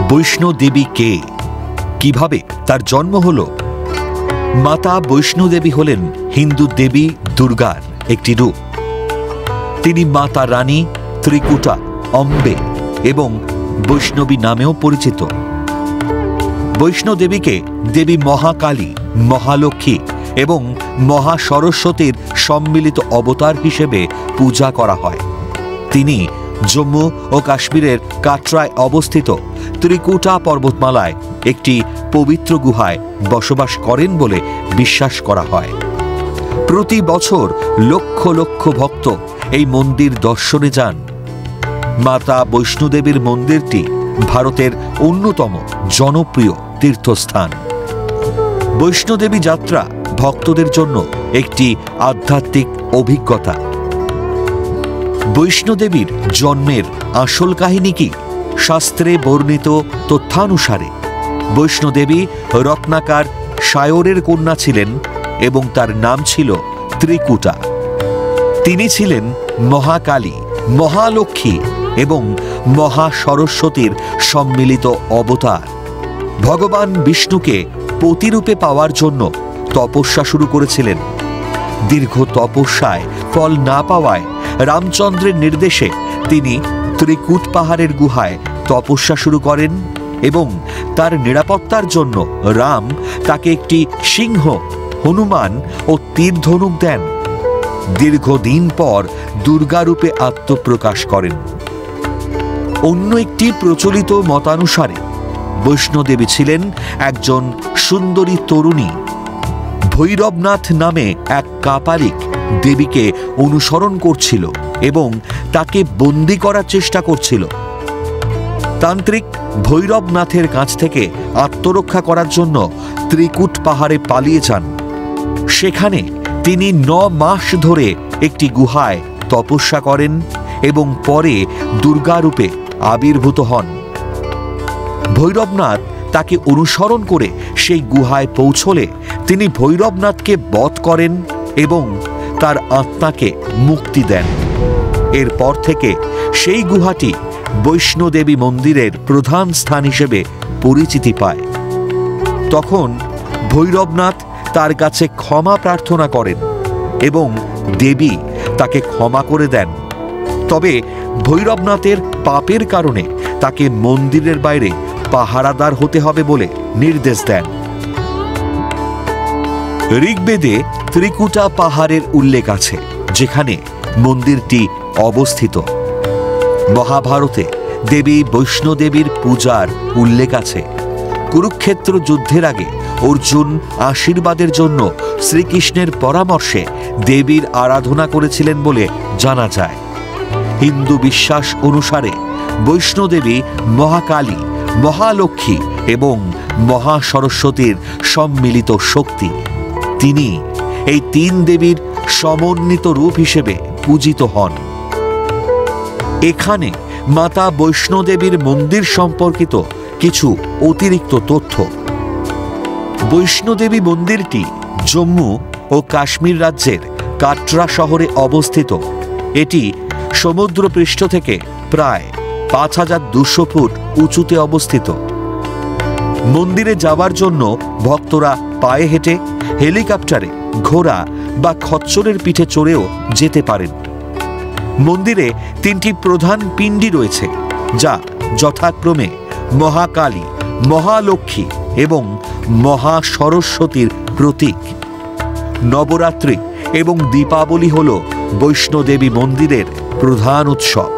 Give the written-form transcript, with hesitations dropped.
বৈষ্ণো দেবী কে, কিভাবে তার জন্ম হলো? মাতা বৈষ্ণো দেবী হলেন হিন্দু দেবী দুর্গার একটি রূপ। তিনি মাতা রানী, ত্রিকুটা, অম্বে এবং বৈষ্ণবী নামেও পরিচিত। বৈষ্ণো দেবীকে দেবী মহাকালী, মহালক্ষ্মী এবং মহাসরস্বতীর সম্মিলিত অবতার হিসেবে পূজা করা হয়। তিনি জম্মু ও কাশ্মীরের কাটরায় অবস্থিত ত্রিকুটা পর্বতমালায় একটি পবিত্র গুহায় বসবাস করেন বলে বিশ্বাস করা হয়। প্রতি বছর লক্ষ লক্ষ ভক্ত এই মন্দির দর্শনে যান। মাতা বৈষ্ণো দেবীর মন্দিরটি ভারতের অন্যতম জনপ্রিয় তীর্থস্থান। বৈষ্ণো দেবী যাত্রা ভক্তদের জন্য একটি আধ্যাত্মিক অভিজ্ঞতা। বৈষ্ণো দেবীর জন্মের আসল কাহিনী কি? শাস্ত্রে বর্ণিত তথ্যানুসারে বৈষ্ণো দেবী রত্নাকার শায়রের কন্যা ছিলেন এবং তার নাম ছিল ত্রিকুটা। তিনি ছিলেন মহাকালী, মহালক্ষ্মী এবং মহাসরস্বতীর সম্মিলিত অবতার। ভগবান বিষ্ণুকে পতিরূপে পাওয়ার জন্য তপস্যা শুরু করেছিলেন। দীর্ঘ তপস্যায় ফল না পাওয়ায় রামচন্দ্রের নির্দেশে তিনি ত্রিকুট পাহাড়ের গুহায় তপস্যা শুরু করেন এবং তার নিরাপত্তার জন্য রাম তাকে একটি সিংহ, হনুমান ও তীর ধনুক দেন। দীর্ঘদিন পর দুর্গারূপে আত্মপ্রকাশ করেন। অন্য একটি প্রচলিত মতানুসারে বৈষ্ণো দেবী ছিলেন একজন সুন্দরী তরুণী। ভৈরবনাথ নামে এক কাপালিক দেবীকে অনুসরণ করছিল এবং তাকে বন্দী করার চেষ্টা করছিল। তান্ত্রিক ভৈরবনাথের কাছ থেকে আত্মরক্ষা করার জন্য ত্রিকুট পাহাড়ে পালিয়ে যান। সেখানে তিনি 9 মাস ধরে একটি গুহায় তপস্যা করেন এবং পরে দুর্গারূপে আবির্ভূত হন। ভৈরবনাথ তাকে অনুসরণ করে সেই গুহায় পৌঁছলে তিনি ভৈরবনাথকে বধ করেন এবং তার আত্মাকে মুক্তি দেন। এরপর থেকে সেই গুহাটি বৈষ্ণো দেবী মন্দিরের প্রধান স্থান হিসেবে পরিচিতি পায়। তখন ভৈরবনাথ তার কাছে ক্ষমা প্রার্থনা করেন এবং দেবী তাকে ক্ষমা করে দেন। তবে ভৈরবনাথের পাপের কারণে তাকে মন্দিরের বাইরে পাহারাদার হতে হবে বলে নির্দেশ দেন। ঋগ্বেদে ত্রিকুটা পাহাড়ের উল্লেখ আছে, যেখানে মন্দিরটি অবস্থিত। মহাভারতে দেবী বৈষ্ণো দেবীর পূজার উল্লেখ আছে। কুরুক্ষেত্র যুদ্ধের আগে অর্জুন আশীর্বাদের জন্য শ্রীকৃষ্ণের পরামর্শে দেবীর আরাধনা করেছিলেন বলে জানা যায়। হিন্দু বিশ্বাস অনুসারে বৈষ্ণো দেবী মহাকালী, মহালক্ষ্মী এবং মহাসরস্বতীর সম্মিলিত শক্তি। তিনি এই 3 দেবীর সমন্বিত রূপ হিসেবে পূজিত হন। এখানে মাতা বৈষ্ণো দেবীর মন্দির সম্পর্কিত কিছু অতিরিক্ত তথ্য। বৈষ্ণো দেবী মন্দিরটি জম্মু ও কাশ্মীর রাজ্যের কাটরা শহরে অবস্থিত। এটি সমুদ্রপৃষ্ঠ থেকে প্রায় 5200 ফুট উঁচুতে অবস্থিত। মন্দিরে যাওয়ার জন্য ভক্তরা পায়ে হেঁটে, হেলিকপ্টারে, ঘোড়া বা খচ্চরের পিঠে চড়েও যেতে পারেন। মন্দিরে 3টি প্রধান পিণ্ডি রয়েছে, যা যথাক্রমে মহাকালী, মহালক্ষ্মী এবং মহাসরস্বতীর প্রতীক। নবরাত্রি এবং দীপাবলি হল বৈষ্ণো দেবী মন্দিরের প্রধান উৎসব।